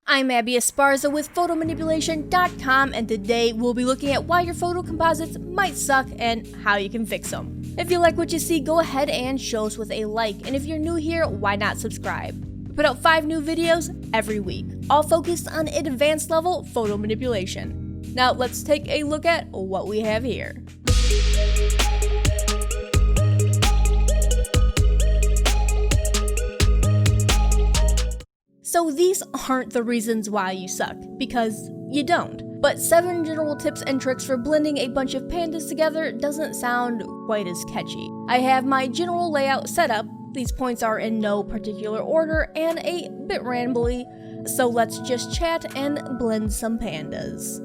I'm Abbey Esparza with photomanipulation.com, and today we'll be looking at why your photo composites might suck and how you can fix them. If you like what you see, go ahead and show us with a like, and if you're new here, why not subscribe? We put out 5 new videos every week, all focused on advanced level photo manipulation. Now let's take a look at what we have here. So these aren't the reasons why you suck, because you don't. But 7 general tips and tricks for blending a bunch of pandas together doesn't sound quite as catchy. I have my general layout set up. These points are in no particular order and a bit rambly, so let's just chat and blend some pandas.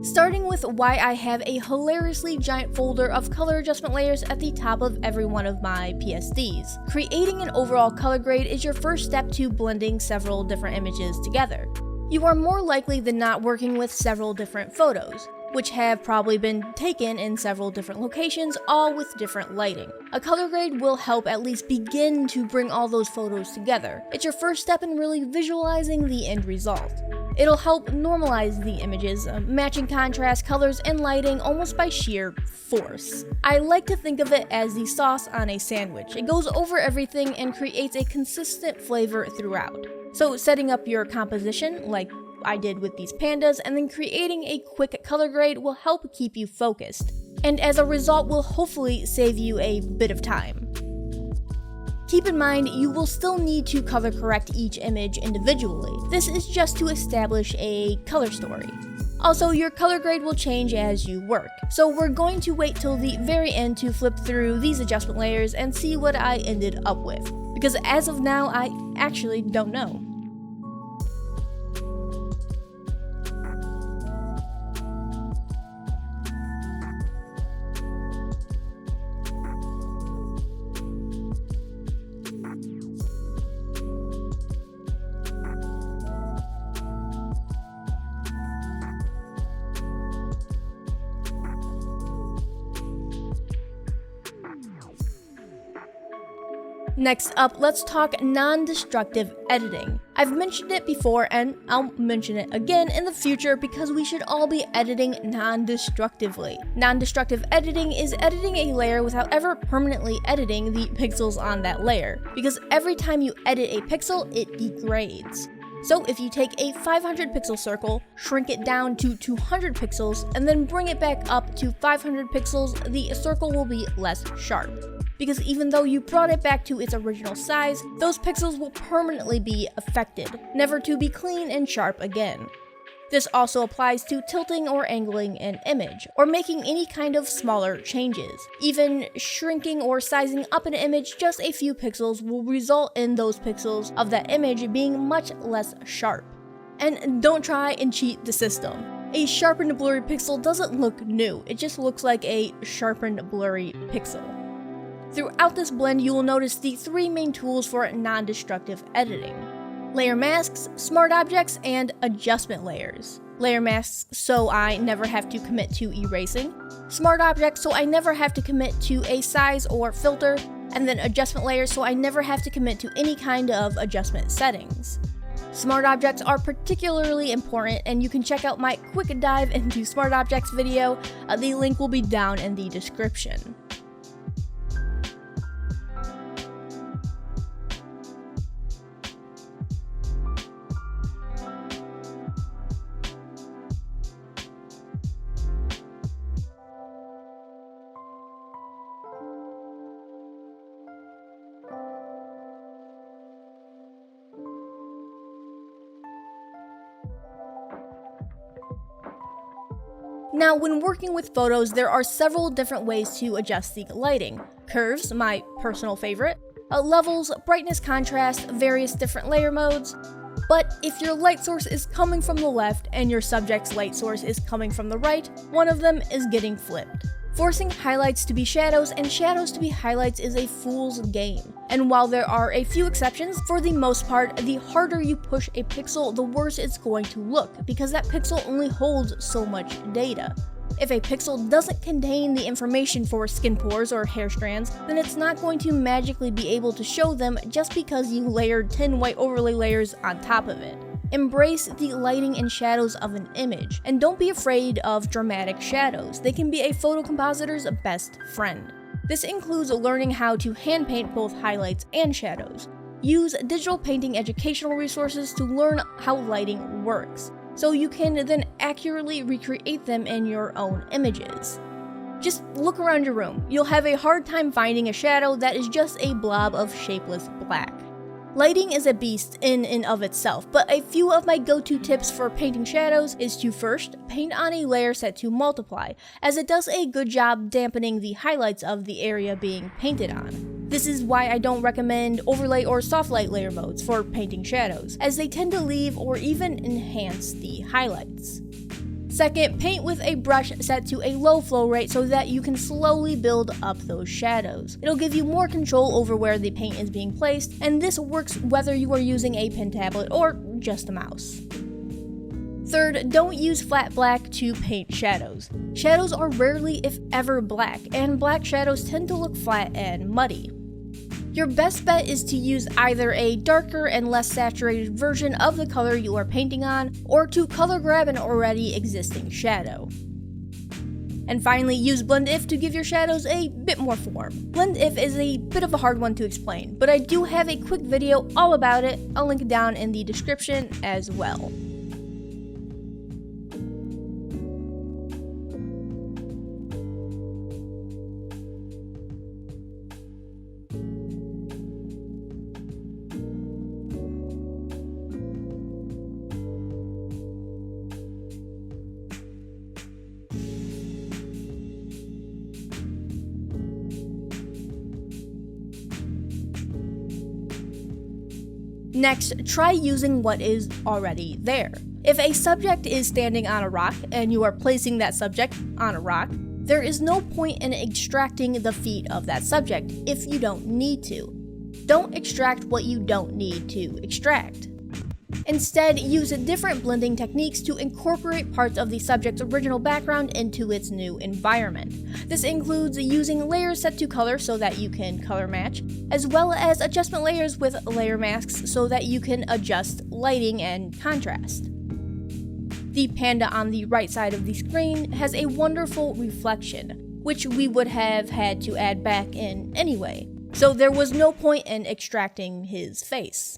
Starting with why I have a hilariously giant folder of color adjustment layers at the top of every one of my PSDs. Creating an overall color grade is your first step to blending several different images together. You are more likely than not working with several different photos, which have probably been taken in several different locations, all with different lighting. A color grade will help at least begin to bring all those photos together. It's your first step in really visualizing the end result. It'll help normalize the images, matching contrast, colors, and lighting almost by sheer force. I like to think of it as the sauce on a sandwich. It goes over everything and creates a consistent flavor throughout. So setting up your composition, like I did with these pandas, and then creating a quick color grade will help keep you focused, and as a result will hopefully save you a bit of time. Keep in mind, you will still need to color correct each image individually. This is just to establish a color story. Also, your color grade will change as you work, so we're going to wait till the very end to flip through these adjustment layers and see what I ended up with, because as of now, I actually don't know. Next up, let's talk non-destructive editing. I've mentioned it before and I'll mention it again in the future because we should all be editing non-destructively. Non-destructive editing is editing a layer without ever permanently editing the pixels on that layer, because every time you edit a pixel, it degrades. So if you take a 500 pixel circle, shrink it down to 200 pixels, and then bring it back up to 500 pixels, the circle will be less sharp. Because even though you brought it back to its original size, those pixels will permanently be affected, never to be clean and sharp again. This also applies to tilting or angling an image, or making any kind of smaller changes. Even shrinking or sizing up an image just a few pixels will result in those pixels of that image being much less sharp. And don't try and cheat the system. A sharpened blurry pixel doesn't look new, it just looks like a sharpened blurry pixel. Throughout this blend, you will notice the 3 main tools for non-destructive editing: layer masks, smart objects, and adjustment layers. Layer masks so I never have to commit to erasing, smart objects so I never have to commit to a size or filter, and then adjustment layers so I never have to commit to any kind of adjustment settings. Smart objects are particularly important, and you can check out my quick dive into smart objects video. The link will be down in the description. Now, when working with photos, there are several different ways to adjust the lighting. Curves, my personal favorite, levels, brightness, contrast, various different layer modes. But if your light source is coming from the left and your subject's light source is coming from the right, one of them is getting flipped. Forcing highlights to be shadows and shadows to be highlights is a fool's game. And while there are a few exceptions, for the most part, the harder you push a pixel, the worse it's going to look, because that pixel only holds so much data. If a pixel doesn't contain the information for skin pores or hair strands, then it's not going to magically be able to show them just because you layered 10 white overlay layers on top of it. Embrace the lighting and shadows of an image, and don't be afraid of dramatic shadows. They can be a photo compositor's best friend. This includes learning how to hand paint both highlights and shadows. Use digital painting educational resources to learn how lighting works, so you can then accurately recreate them in your own images. Just look around your room. You'll have a hard time finding a shadow that is just a blob of shapeless black. Lighting is a beast in and of itself, but a few of my go-to tips for painting shadows is to first paint on a layer set to multiply, as it does a good job dampening the highlights of the area being painted on. This is why I don't recommend overlay or soft light layer modes for painting shadows, as they tend to leave or even enhance the highlights. Second, paint with a brush set to a low flow rate so that you can slowly build up those shadows. It'll give you more control over where the paint is being placed, and this works whether you are using a pen tablet or just a mouse. Third, don't use flat black to paint shadows. Shadows are rarely, if ever, black, and black shadows tend to look flat and muddy. Your best bet is to use either a darker and less saturated version of the color you are painting on, or to color grab an already existing shadow. And finally, use Blend If to give your shadows a bit more form. Blend If is a bit of a hard one to explain, but I do have a quick video all about it. I'll link it down in the description as well. Next, try using what is already there. If a subject is standing on a rock and you are placing that subject on a rock, there is no point in extracting the feet of that subject if you don't need to. Don't extract what you don't need to extract. Instead, use different blending techniques to incorporate parts of the subject's original background into its new environment. This includes using layers set to color so that you can color match, as well as adjustment layers with layer masks so that you can adjust lighting and contrast. The panda on the right side of the screen has a wonderful reflection, which we would have had to add back in anyway, so there was no point in extracting his face.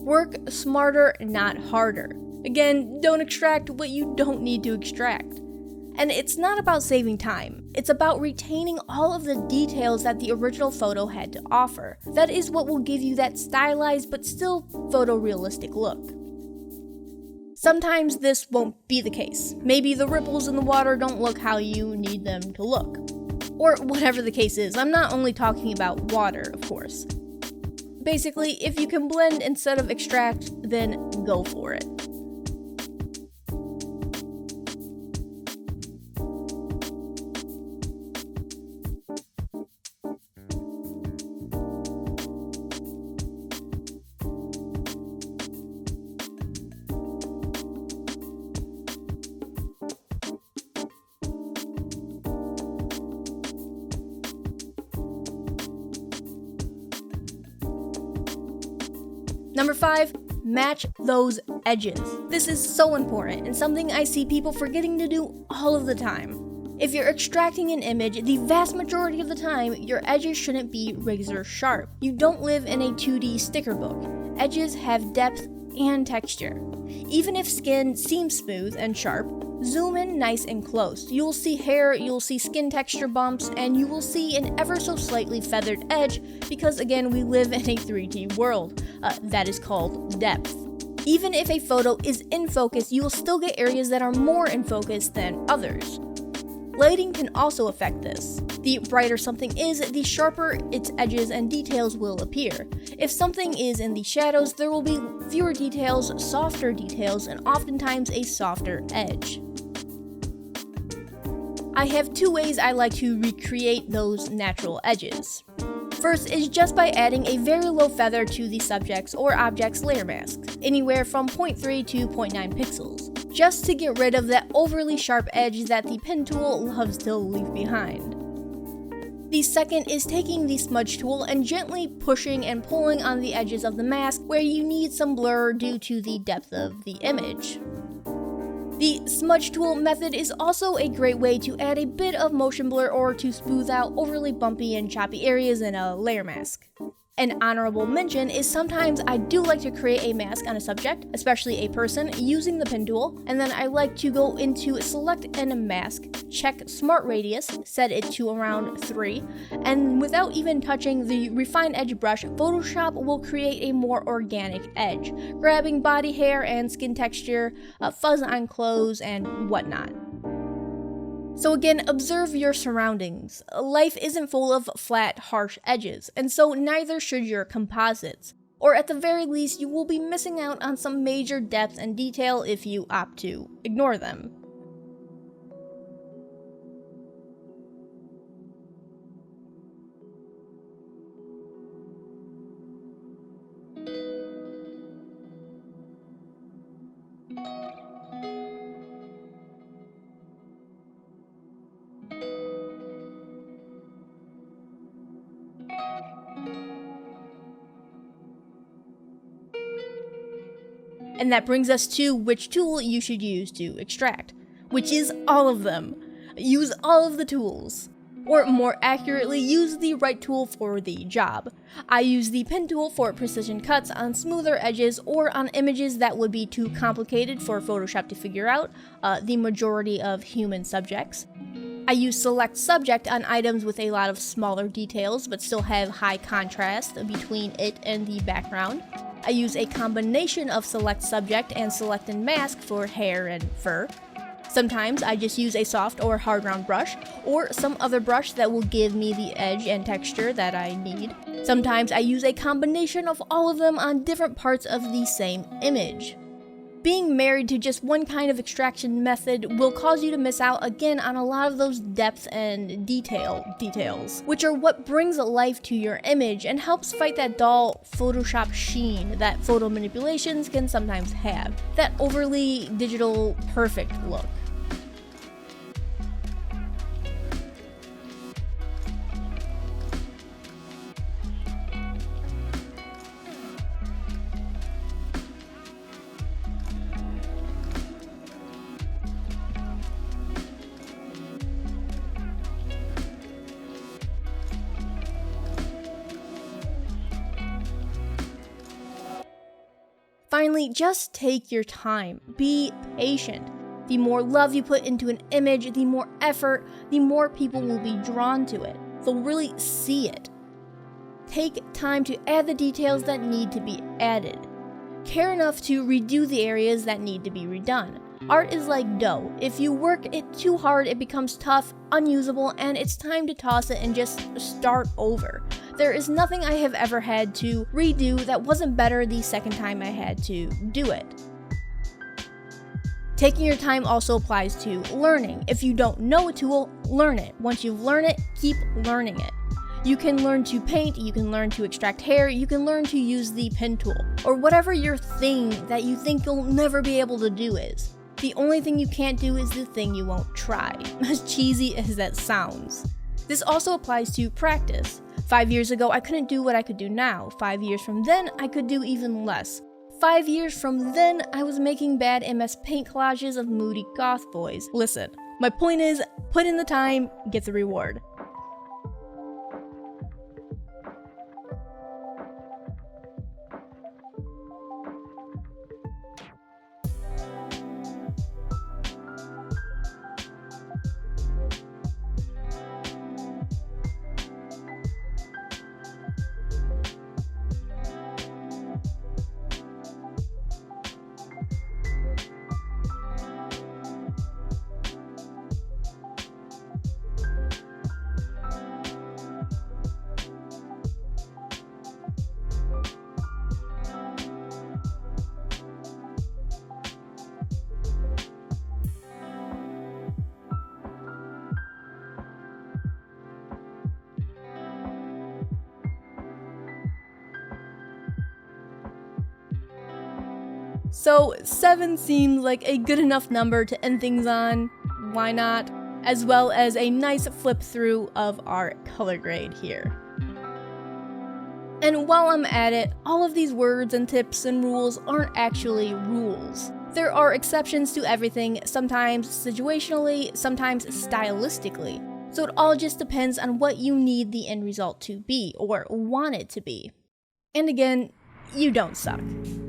Work smarter, not harder. Again, don't extract what you don't need to extract. And it's not about saving time, it's about retaining all of the details that the original photo had to offer. That is what will give you that stylized but still photorealistic look. Sometimes this won't be the case. Maybe the ripples in the water don't look how you need them to look. Or whatever the case is. I'm not only talking about water, of course. Basically, if you can blend instead of extract, then go for it. Number 5, match those edges. This is so important and something I see people forgetting to do all of the time. If you're extracting an image, the vast majority of the time, your edges shouldn't be razor sharp. You don't live in a 2D sticker book. Edges have depth and texture. Even if skin seems smooth and sharp, zoom in nice and close. You'll see hair, you'll see skin texture bumps, and you will see an ever so slightly feathered edge because, again, we live in a 3D world. That is called depth. Even if a photo is in focus, you will still get areas that are more in focus than others. Lighting can also affect this. The brighter something is, the sharper its edges and details will appear. If something is in the shadows, there will be fewer details, softer details, and oftentimes a softer edge. I have 2 ways I like to recreate those natural edges. First is just by adding a very low feather to the subject's or object's layer masks, anywhere from 0.3 to 0.9 pixels. just to get rid of that overly sharp edge that the pen tool loves to leave behind. The second is taking the smudge tool and gently pushing and pulling on the edges of the mask where you need some blur due to the depth of the image. The smudge tool method is also a great way to add a bit of motion blur or to smooth out overly bumpy and choppy areas in a layer mask. An honorable mention is sometimes I do like to create a mask on a subject, especially a person, using the pen tool, and then I like to go into select and mask, check smart radius, set it to around 3, and without even touching the refine edge brush, Photoshop will create a more organic edge, grabbing body hair and skin texture, fuzz on clothes, and whatnot. So again, observe your surroundings. Life isn't full of flat, harsh edges, and so neither should your composites. Or at the very least, you will be missing out on some major depth and detail if you opt to ignore them. And that brings us to which tool you should use to extract, which is all of them. Use all of the tools. Or more accurately, use the right tool for the job. I use the pen tool for precision cuts on smoother edges or on images that would be too complicated for Photoshop to figure out, the majority of human subjects. I use select subject on items with a lot of smaller details but still have high contrast between it and the background. I use a combination of select subject and select and mask for hair and fur. Sometimes I just use a soft or hard round brush, or some other brush that will give me the edge and texture that I need. Sometimes I use a combination of all of them on different parts of the same image. Being married to just one kind of extraction method will cause you to miss out again on a lot of those depth and details, which are what brings life to your image and helps fight that dull Photoshop sheen that photo manipulations can sometimes have, that overly digital perfect look. Finally, just take your time. Be patient. The more love you put into an image, the more effort, the more people will be drawn to it. They'll really see it. Take time to add the details that need to be added. Care enough to redo the areas that need to be redone. Art is like dough. If you work it too hard, it becomes tough, unusable, and it's time to toss it and just start over. There is nothing I have ever had to redo that wasn't better the second time I had to do it. Taking your time also applies to learning. If you don't know a tool, learn it. Once you've learned it, keep learning it. You can learn to paint, you can learn to extract hair, you can learn to use the pen tool, or whatever your thing that you think you'll never be able to do is. The only thing you can't do is the thing you won't try, as cheesy as that sounds. This also applies to practice. 5 years ago, I couldn't do what I could do now. 5 years from then, I could do even less. 5 years from then, I was making bad MS Paint collages of moody goth boys. Listen, my point is, put in the time, get the reward. So 7 seems like a good enough number to end things on, why not? As well as a nice flip through of our color grade here. And while I'm at it, all of these words and tips and rules aren't actually rules. There are exceptions to everything, sometimes situationally, sometimes stylistically. So it all just depends on what you need the end result to be, or want it to be. And again, you don't suck.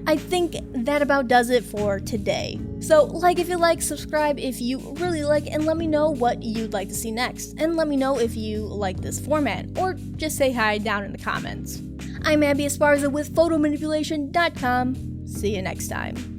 I think that about does it for today. So like if you like, subscribe if you really like, and let me know what you'd like to see next. And let me know if you like this format, or just say hi down in the comments. I'm Abbey Esparza with photomanipulation.com. See you next time.